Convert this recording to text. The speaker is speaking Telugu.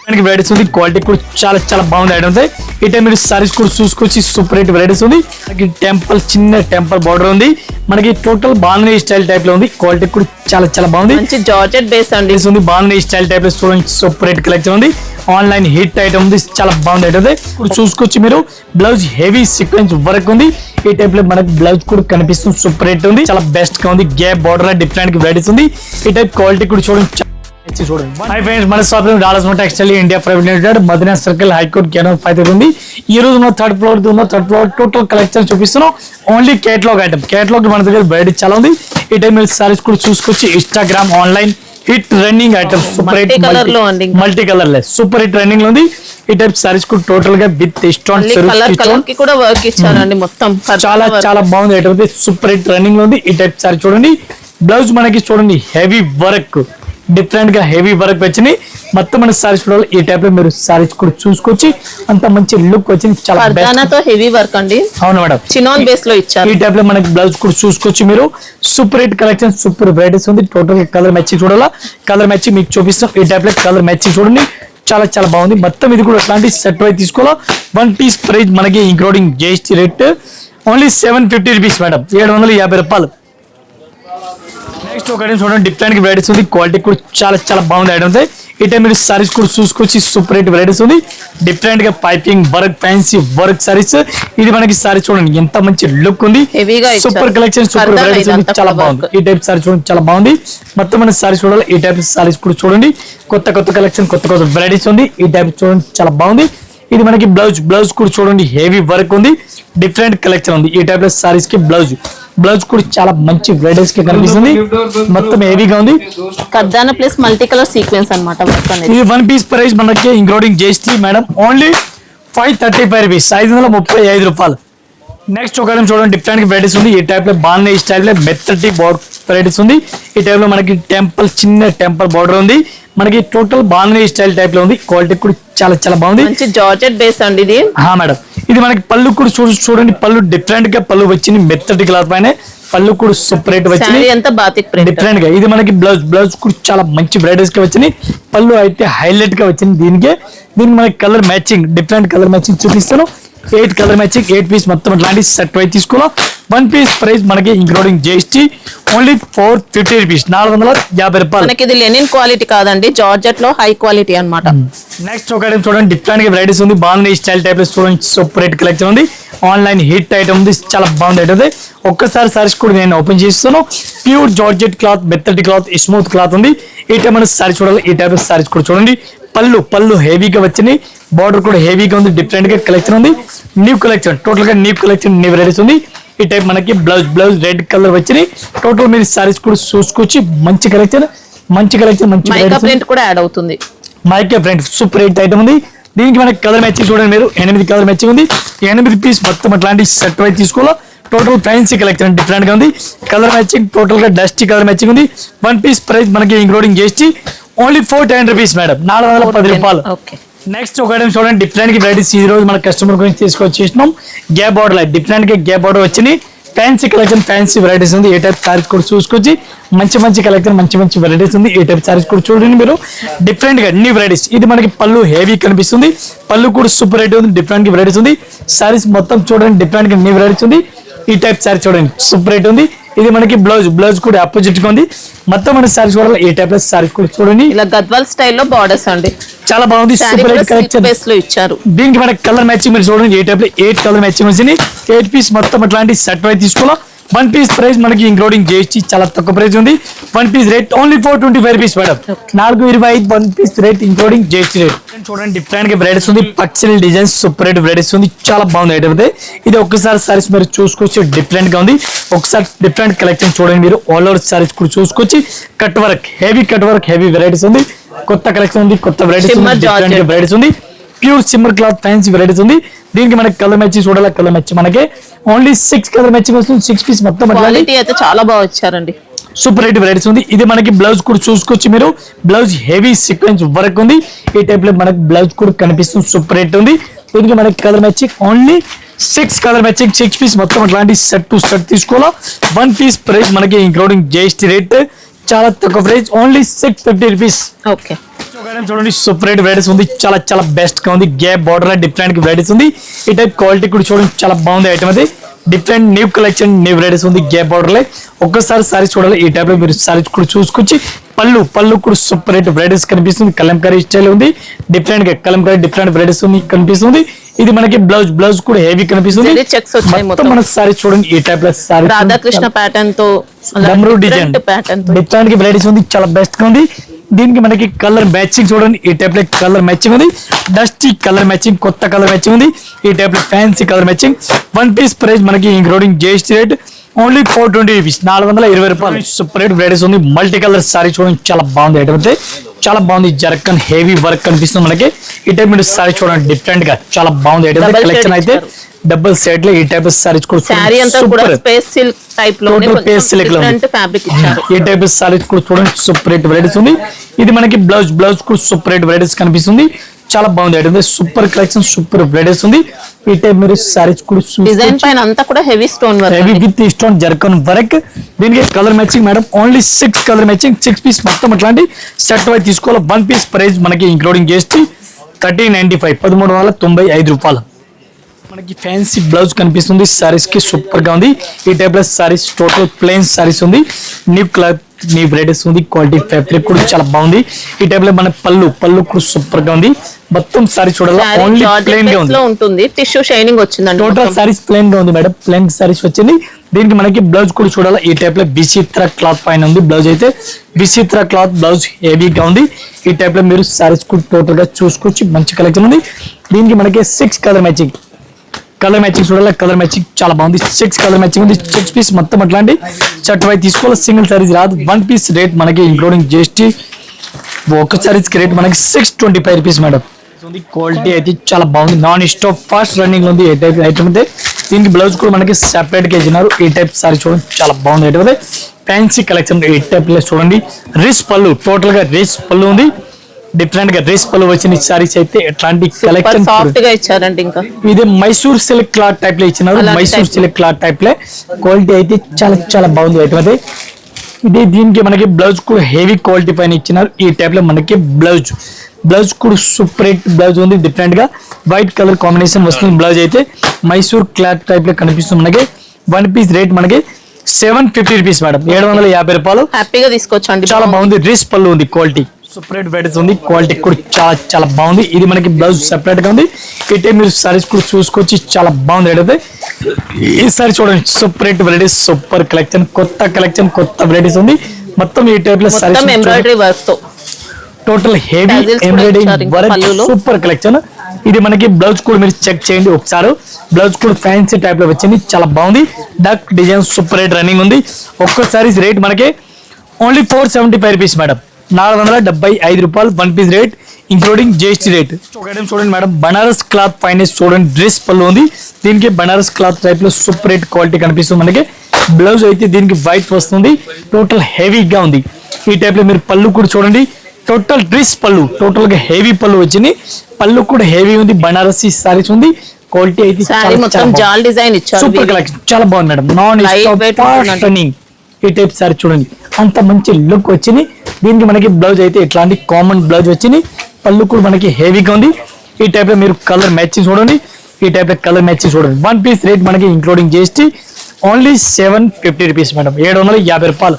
మనకి వెరైటీస్ ఉంది, క్వాలిటీ కూడా చాలా చాలా బాగుంది ఐటమ్స్. ఈ టైం మీరు సారీస్ కూడా చూసుకొచ్చి సూపర్ రేట్ వెరైటీస్ ఉంది. మనకి టెంపుల్ చిన్న టెంపుల్ బార్డర్ ఉంది, మనకి టోటల్ బాంధనీ స్టైల్ టైప్ లో ఉంది. క్వాలిటీ కూడా చాలా చాలా బాగుంది, మంచి జార్జెట్ బేస్ అండి ఉంది. బాంధనీ స్టైల్ టైప్ లో చూడండి, సూపర్ రేట్ కలెక్షన్ ఉంది. ఆన్లైన్ హిట్ ఐటమ్ ఉంది, చాలా బాగుంది ఐటమ్. ఇప్పుడు చూసుకొచ్చి మీరు బ్లౌజ్ హెవీ సీక్వెన్స్ వర్క్ ఉంది. ఈ టైప్ లో మనకి బ్లౌజ్ కూడా కనిపిస్తుంది, సూపర్ రేట్ ఉంది, చాలా బెస్ట్ గా ఉంది. గ్యాప్ బార్డర్ డిఫరెంట్ వెరైటీస్ ఉంది. ఈ టైప్ క్వాలిటీ కూడా చూడండి. హై ఫ్రెండ్స్, మన shop dollars textile India private limited, Madina circle, high court Kerala 5 ఉంది. ఈ రోజు ఉన్న థర్డ్ ఫ్లోర్ టోటల్ కలెక్షన్ చూపిస్తున్నాం. Only catalogue item. కేటలాగ్ మన దగ్గర వెరైటీ చాలా ఉంది. ఈ టైం మీరు సారీస్ కూడా చూసుకొచ్చి Instagram online hit running item, super hit multi colour less super hit running లో ఉంది. ఈ టైప్ సారీస్ కూడా టోటల్ గా విత్ స్టోన్ కూడా వర్క్ ఇచ్చారండి. మొత్తం చాలా చాలా బాగుంది ఐటమ్, సూపర్ హిట్ రన్నింగ్ లో ఉంది. ఈ టైప్ సారీ చూడండి, బ్లౌజ్ మనకి చూడండి హెవీ వర్క్, డిఫరెంట్ గా హెవీ వర్క్ వచ్చినాయి. మొత్తం మన సారీస్ చూడాలి. ఈ టైప్ లో మీరు సారీస్ కూడా చూసుకొచ్చి అంత మంచి లుక్ వచ్చింది, చాలా హెవీ వర్క్ అండి. అవును మేడం, చినాన్ బేస్ లో ఇచ్చారు. ఈ టైప్ లో మనకి బ్లౌజ్ కూడా చూసుకొచ్చి మీరు super hit collection, super varieties ఉంది. టోటల్ కలర్ మ్యాచింగ్ చూడాలా, కలర్ మ్యాచింగ్ మీకు చూపిస్తాం. ఈ టైప్ లో కలర్ మ్యాచింగ్ చూడండి, చాలా చాలా బాగుంది. మొత్తం ఇది కూడా అట్లాంటి సెట్ వైజ్ తీసుకోవాలా. 1 పీస్ ప్రైస్ మనకి including GST rate only 750 rupees madam, 750 రూపాయలు. నెక్స్ట్ ఒక ఐటమ్ చూడండి, డిఫరెంట్ వెరైటీస్ ఉంది. క్వాలిటీ కూడా చాలా చాలా బాగుంది ఐటమ్స్. ఈ టైం మీరు సారీస్ కూడా చూసుకొచ్చి సూపర్ రేట్ వెరైటీస్ ఉంది. డిఫరెంట్ గా piping work, fancy work saris. ఇది మనకి సారీ చూడండి ఎంత మంచి లుక్ ఉంది, సూపర్ కలెక్షన్, సూపర్ వెరైటీస్ ఉంది, చాలా బాగుంది. ఈ టైప్ సారీ చూడండి, చాలా బాగుంది. మొత్తం మన సారీస్ చూడాలి. ఈ టైప్ సారీస్ కూడా చూడండి, కొత్త కొత్త కలెక్షన్, కొత్త కొత్త వెరైటీస్ ఉంది. ఈ టైప్ చూడండి, చాలా బాగుంది. ఇది మనకి బ్లౌజ్ కూడా చూడండి హెవీ వర్క్ ఉంది, డిఫరెంట్ కలెక్షన్ ఉంది. ఈ టైప్ లో సారీస్ కి బ్లౌజ్ కూడా చాలా మంచి వెరైటీస్ కి కనిపిస్తుంది, మొత్తం హెవీగా ఉంది. కర్దానా ప్లస్ మల్టీ కలర్ సీక్వెన్స్ అన్నమాట. ఇది 1 పీస్ ప్రైస్ మనకి including GST madam only 535 rupees, 535 రూపాయలు. నెక్స్ట్ ఒక ఐటమ్ చూడండి, డిఫరెంట్ వెరైటీస్ ఉంది. ఈ టైప్ లో బాంధనీ స్టైల్ లో మెత్తటి వెరైటీస్ ఉంది. ఈ టైప్ లో మనకి టెంపుల్ చిన్న టెంపుల్ బార్డర్ ఉంది, మనకి టోటల్ బాంధనీ స్టైల్ టైప్ లో ఉంది. క్వాలిటీ కూడా చాలా చాలా బాగుంది, మంచి జార్జెట్ బేస్ అండి ఇది. మేడం, ఇది మనకి పళ్ళు కూడా చూడండి, పళ్ళు డిఫరెంట్ గా పళ్ళు వచ్చింది, మెత్తటి క్లాత్ పైన పళ్ళు కూడా సపరేట్ వచ్చింది, డిఫరెంట్ గా. ఇది మనకి బ్లౌజ్ కూడా చాలా మంచి వెరైటీస్ గా వచ్చింది. పళ్ళు అయితే హైలైట్ గా వచ్చింది. దీనికి మనకి colour matching, different colour matching చూపిస్తాను. 8 కలర్ మ్యాచింగ్, 8 పీస్ మొత్తం అట్లాంటి సెట్ వైజ్ తీసుకోవాలి. 1 పీస్ ప్రైస్ మనకి ఇంక్లూడింగ్ జిఎస్టీ ఓన్లీ 450 రూపీస్, 450 రూపాయలు. మనకి ఇది లెనిన్ క్వాలిటీ కాదండి, జార్జెట్ లో హై క్వాలిటీ అన్నమాట. నెక్స్ట్ ఒక ఐటమ్ చూడండి, డిఫరెంట్ గా వెరైటీస్ ఉంది. బాంధనీ స్టైల్ టైప్ లో చూడండి, సూపర్ కలెక్షన్ ఉంది. ఆన్లైన్ హిట్ ఐటమ్ ఉంది, చాలా బాగుంది ఐటమ్. ఒక్కసారి సారీస్ కూడా నేను ఓపెన్ చేస్తాను. ప్యూర్ జార్జెట్ క్లాత్, మెత్తటి క్లాత్, స్మూత్ క్లాత్ ఉంది. ఈ టైప్ మన సారీ చూడాలి. ఈ టైప్ సారీస్ కూడా చూడండి, పళ్ళు హెవీగా వచ్చినాయి, బార్డర్ కూడా హెవీగా ఉంది, డిఫరెంట్ గా కలెక్షన్ ఉంది. న్యూ కలెక్షన్, టోటల్ గా న్యూ కలెక్షన్, న్యూ వెరైటీస్ ఉంది. ఈ టైప్ మనకి బ్లౌజ్ రెడ్ కలర్ వచ్చినాయి. టోటల్ మీరు సారీస్ కూడా చూసుకొచ్చి మంచి కలెక్షన్, మంచి ప్రింట్ కూడా యాడ్ అవుతుంది. Mica print super hit item ఉంది. దీనికి మనకి కలర్ మ్యాచింగ్ చూడండి, మీరు 8 కలర్ మ్యాచింగ్ ఉంది. 8 పీస్ మొత్తం అట్లాంటి సెట్ వైజ్ తీసుకోవాలి. టోటల్ ఫ్యాన్సీ కలెక్షన్ డిఫరెంట్ గా ఉంది. కలర్ మ్యాచింగ్ టోటల్ గా డస్టీ కలర్ మ్యాచింగ్ ఉంది. 1 పీస్ ప్రైస్ మనకి including GST only 410 rupees madam, 410 రూపాయలు. నెక్స్ట్ ఒక ఐటమ్ చూడండి, డిఫరెంట్ గా వెరైటీస్. ఈ రోజు మన కస్టమర్ గురించి తీసుకొచ్చేసినాం. గ్యాప్ బార్డర్ డిఫరెంట్ గా గ్యాప్ బార్డర్ వచ్చినాయి. ఫ్యాన్సీ కలెక్షన్, ఫ్యాన్సీ వెరైటీస్ ఉంది. ఏ టైప్ సారీస్ కూడా చూసుకొచ్చి మంచి కలెక్షన్, మంచి వెరైటీస్ ఉంది. ఏ టైప్ సారీస్ కూడా చూడండి మీరు, డిఫరెంట్ గా న్యూ వెరైటీస్. ఇది మనకి పళ్ళు హెవీ కనిపిస్తుంది, పళ్ళు కూడా సూపర్ రేట్ ఉంది, డిఫరెంట్ గా వెరైటీస్ ఉంది. సారీస్ మొత్తం చూడండి, డిఫరెంట్ గా న్యూ వెరైటీస్ ఉంది. ఈ టైప్ సారీ చూడండి, సూపర్ రేట్ ఉంది. ఇది మనకి బ్లౌజ్ కూడా ఆపోజిట్ గా ఉంది. మొత్తం మన సారీస్ కూడా ఈ టైప్ సారీస్ కూడా చూడండి, ఇలా గద్వాల్ స్టైల్లో బార్డర్స్ అండి, చాలా బాగుంది. సూపర్ హిట్ కలెక్షన్ ఇచ్చారు. దీనికి మనకి కలర్ మ్యాచింగ్ మీరు చూడండి, ఏ టైప్ లో 8 కలర్ మ్యాచింగ్ వచ్చింది. 8 పీస్ మొత్తం అట్లాంటి సెట్ వైజ్ తీసుకోవాలి. 1 పీస్ ప్రైస్ మనకి ఇంక్లూడింగ్ జిఎస్టీ చాలా తక్కువ ప్రైస్ ఉంది. 1 piece rate only 425 rupees madam, 425. 1 piece rate including GST rate. చూడండి, డిఫరెంట్ గా వెరైటీస్ ఉంది. పక్సిల్ డిజైన్స్ సూపర్ రేట్ వెరైటీస్ ఉంది, చాలా బాగుంది ఐటమ్. ఇది ఒక్కసారి సారీస్ మీరు చూసుకోవచ్చు, డిఫరెంట్ గా ఉంది. ఒకసారి డిఫరెంట్ కలెక్షన్ చూడండి మీరు, ఆల్ ఓవర్ సారీస్ కూడా చూసుకోవచ్చు. కట్ వర్క్, హెవీ వెరైటీస్ ఉంది. కొత్త కలెక్షన్ ఉంది, కొత్త వెరైటీస్ ఉంది, డిఫరెంట్ వెరైటీస్ ఉంది. ప్యూర్ సిమ్మర్ క్లాత్ ఫ్యాన్సీ వెరైటీస్ ఉంది. దీనికి మనకి కలర్ మ్యాచింగ్ చూడాలి. కలర్ మ్యాచింగ్ మనకి ఓన్లీ 6 కలర్ మ్యాచింగ్ వస్తుంది. 6 పీస్ మొత్తం క్వాలిటీ అయితే చాలా బాగా వచ్చారండి, సూపర్ హిట్ వెరైటీస్ ఉంది. ఇది మనకి బ్లౌజ్ కూడా చూసుకోవచ్చు మీరు, బ్లౌజ్ హెవీ సీక్వెన్స్ వర్క్ ఉంది. ఈ టైప్ లో మనకి బ్లౌజ్ కూడా కనిపిస్తుంది, సూపర్ హిట్ ఉంది. దీనికి మనకి colour matching only 6 colour matching, 6 piece మొత్తం అట్లాంటి సెట్ టు సెట్ తీసుకోవాలా. 1 పీస్ ప్రైస్ మనకి ఇంక్లూడింగ్ జిఎస్టీ రేట్ చాలా తక్కువ ప్రైస్, ఓన్లీ 650 రూపీస్. ఓకే, చూడండి సూపర్ రేట్ వెరైటీస్ ఉంది, చాలా చాలా బెస్ట్ గా ఉంది. గ్యాప్ బార్డర్ డిఫరెంట్ వెరైటీస్ ఉంది. ఈ టైప్ క్వాలిటీ కూడా చూడండి చాలా బాగుంది. ఐటమ్ అది different new collection new varieties ఉంది. గ్యాప్ బార్డర్ లో ఒక్కసారి సారీస్ చూడాలి. ఈ టైప్ లో మీరు సారీస్ కూడా చూసుకొచ్చి పళ్ళు కూడా సూపర్ రేట్ వెరైటీస్ కనిపిస్తుంది. కలంకారీ స్టైల్ ఉంది, డిఫరెంట్ గా కలంకారీ డిఫరెంట్ వెరైటీస్ ఉంది కనిపిస్తుంది. ఇది మనకి బ్లౌజ్ కూడా హెవీ కనిపిస్తుంది. మొత్తం మన సారీస్ చూడండి ఈ టైప్ లో సారీ రాధాకృష్ణ ప్యాటర్న్ తో డిజైన్ డిఫరెంట్ గా వెరైటీస్ ఉంది, చాలా బెస్ట్ గా ఉంది. దీనికి మనకి కలర్ మ్యాచింగ్ చూడండి ఈ టైప్ లో కలర్ మ్యాచింగ్ ఉంది. డస్టీ కలర్ మ్యాచింగ్, కొత్త కలర్ మ్యాచింగ్ ఉంది. ఈ టైప్ లో fancy colour matching. One piece price మనకి including GST rate only 420 rupees, 420 రూపాయలు. సూపర్ రేట్ వెరైటీస్ ఉంది. మల్టీ కలర్ సారీ చూడండి చాలా బాగుంది. ఐటమ్ అయితే చాలా బాగుంది. జర్కన్ హెవీ వర్క్ కనిపిస్తుంది మనకి. ఈ టైప్ మీరు సారీ చూడండి డిఫరెంట్ గా చాలా బాగుంది. ఐటమ్ కలెక్షన్ అయితే డబుల్ సెట్ లో ఈ టైప్ సారీస్ కూడా సారీ అంతా కూడా స్పేస్ సిల్క్ టైప్ లో డిఫరెంట్ ఫ్యాబ్రిక్ ఇచ్చారు. ఈ టైప్ సారీస్ కూడా చూడండి సూపర్ రేట్ వెరైటీస్ ఉంది. ఇది మనకి బ్లౌజ్ కూడా సూపర్ రేట్ వెరైటీస్ కనిపిస్తుంది. చాలా బాగుంది. Item super collection super varieties ఉంది. ఈ టైప్ మీరు సారీస్ కూడా డిజైన్ పైన అంతా కూడా heavy stone work, heavy with stone zircon work. దీనికి colour matching madam only 6 colour matching, 6 piece మొత్తం అట్లాంటి సెట్ వైజ్ తీసుకోవాలి. వన్ పీస్ ప్రైస్ మనకి ఇంక్లూడింగ్ జిఎస్టీ 1395, 1395 రూపాయలు. మనకి ఫ్యాన్సీ బ్లౌజ్ కనిపిస్తుంది. సారీస్ కి సూపర్ గా ఉంది. ఈ టైప్ లో సారీస్ టోటల్ ప్లెయిన్ సారీస్ ఉంది. న్యూ క్లాత్ న్యూ వెరైటీస్ ఉంది. క్వాలిటీ ఫ్యాబ్రిక్ కూడా చాలా బాగుంది. ఈ టైప్ లో మన పళ్ళు కూడా సూపర్ గా ఉంది. మొత్తం సారీ చూడాలి ఓన్లీ ప్లెయిన్ గా ఉంటుంది. టిష్యూ షైనింగ్ వచ్చిందండి. టోటల్ సారీస్ ప్లెయిన్ గా ఉంది మేడం, ప్లెయిన్ సారీస్ వచ్చింది. దీనికి మనకి బ్లౌజ్ కూడా చూడాలి. ఈ టైప్ లో విచిత్ర క్లాత్ పైన ఉంది బ్లౌజ్ అయితే. విచిత్ర క్లాత్ బ్లౌజ్ హెవీగా ఉంది. ఈ టైప్ లో మీరు సారీస్ కూడా టోటల్ గా చూసుకోవచ్చు. మంచి కలెక్షన్ ఉంది. దీనికి మనకి 6 కలర్ మ్యాచింగ్ చూడాలి. కలర్ మ్యాచింగ్ చాలా బాగుంది. 6 కలర్ మ్యాచింగ్ ఉంది. 6 పీస్ మొత్తం అట్లాంటి షర్ట్ వై తీసుకోవాలి. సింగిల్ సారీస్ రాదు. వన్ పీస్ రేట్ మనకి ఇంక్లూడింగ్ జిఎస్టీ ఒక సారీస్ రేట్ మనకి 625 రూపీస్ మేడం. క్వాలిటీ అయితే చాలా బాగుంది. నాన్ స్టాప్ ఫాస్ట్ రన్నింగ్ ఉంది. ఏ టైప్ ఐటమ్ అయితే దీనికి బ్లౌజ్ కూడా మనకి సెపరేట్ గా ఇచ్చినారు. ఈ టైప్ సారీ చూడండి చాలా బాగుంది. ఐటమ్ అయితే ఫ్యాన్సీ కలెక్షన్. ఈ టైప్ లో చూడండి రిచ్ పళ్ళు, టోటల్ గా రిచ్ పళ్ళు ఉంది. డిఫరెంట్ గా డ్రెస్ పళ్ళు వచ్చిన సారీస్ అయితే ఎట్లాంటి కలెక్షన్ సాఫ్ట్ గా ఇచ్చారండి. ఇంకా ఇది మైసూర్ సిల్క్ క్లాత్ టైప్ లో ఇచ్చినారు. మైసూర్ సిల్క్ క్లాత్ టైప్ లో క్వాలిటీ అయితే చాలా చాలా బాగుంది. అయితే ఇది దీనికి మనకి బ్లౌజ్ కూడా హెవీ క్వాలిటీ పైన ఇచ్చినారు. ఈ టైప్ లో మనకి బ్లౌజ్ కూడా సూపర్ బ్లౌజ్ ఉంది. డిఫరెంట్ గా వైట్ కలర్ కాంబినేషన్ వస్తుంది. బ్లౌజ్ అయితే మైసూర్ క్లాత్ టైప్ లో కనిపిస్తుంది మనకి. వన్ పీస్ రేట్ మనకి 750 రూపీస్ మేడం, 750 రూపాయలు. హ్యాపీగా తీసుకోవచ్చండి. చాలా బాగుంది. డ్రెస్ పళ్ళు ఉంది. క్వాలిటీ సూపర్ వెరైటీస్ ఉంది. క్వాలిటీ కూడా చాలా చాలా బాగుంది. ఇది మనకి బ్లౌజ్ సెపరేట్ గా ఉంది. ఇటే మీరు సారీస్ కూడా చూసుకొచ్చి చాలా బాగుంది. అయితే ఈ సారీ చూడండి సూపర్ వెరైటీస్, సూపర్ కలెక్షన్, కొత్త కలెక్షన్, కొత్త వెరైటీస్ ఉంది. మొత్తం ఈ టైప్ లో సారీస్ ఎంబ్రాయిడరీ వర్క్ తో total heavy embroidery work super collection. ఇది మనకి బ్లౌజ్ కూడా మీరు చెక్ చేయండి ఒకసారి. బ్లౌజ్ కూడా ఫ్యాన్సీ టైప్ లో వచ్చింది. చాలా బాగుంది. Duck design super rate running ఉంది. ఒక్క సారీస్ రేట్ మనకి ఓన్లీ 475 రూపీస్ మేడం, 475 రూపాయలు. One piece rate including GST rate. చూడండి మేడం బనారస్ క్లాత్ పైన చూడండి డ్రెస్ పళ్ళు ఉంది. దీనికి బనారస్ క్లాత్ టైప్ లో సూపర్ రేట్ క్వాలిటీ కనిపిస్తుంది మనకి. బ్లౌజ్ అయితే దీనికి వైట్ వస్తుంది. టోటల్ హెవీగా ఉంది. ఈ టైప్ లో మీరు పళ్ళు కూడా చూడండి. టోటల్ డ్రెస్ పళ్ళు, టోటల్ గా హెవీ పళ్ళు వచ్చింది. పళ్ళు కూడా హెవీ ఉంది. బనారసి సారీస్ ఉంది. క్వాలిటీ అయితే జాల్ డిజైన్ ఇచ్చారు. సూపర్ కలెక్షన్ చాలా బాగుంది మేడం. Non stop running. ఈ టైప్ సారీ చూడండి అంత మంచి లుక్ వచ్చింది. దీనికి మనకి బ్లౌజ్ అయితే ఇట్లాంటి కామన్ బ్లౌజ్ వచ్చింది. పళ్ళు కూడా మనకి హెవీగా ఉంది. ఈ టైప్ లో మీరు కలర్ మ్యాచింగ్ చూడండి. ఈ టైప్ లో కలర్ మ్యాచింగ్ చూడండి. వన్ పీస్ రేట్ మనకి including GST only 750 rupees madam, 750 రూపాయలు.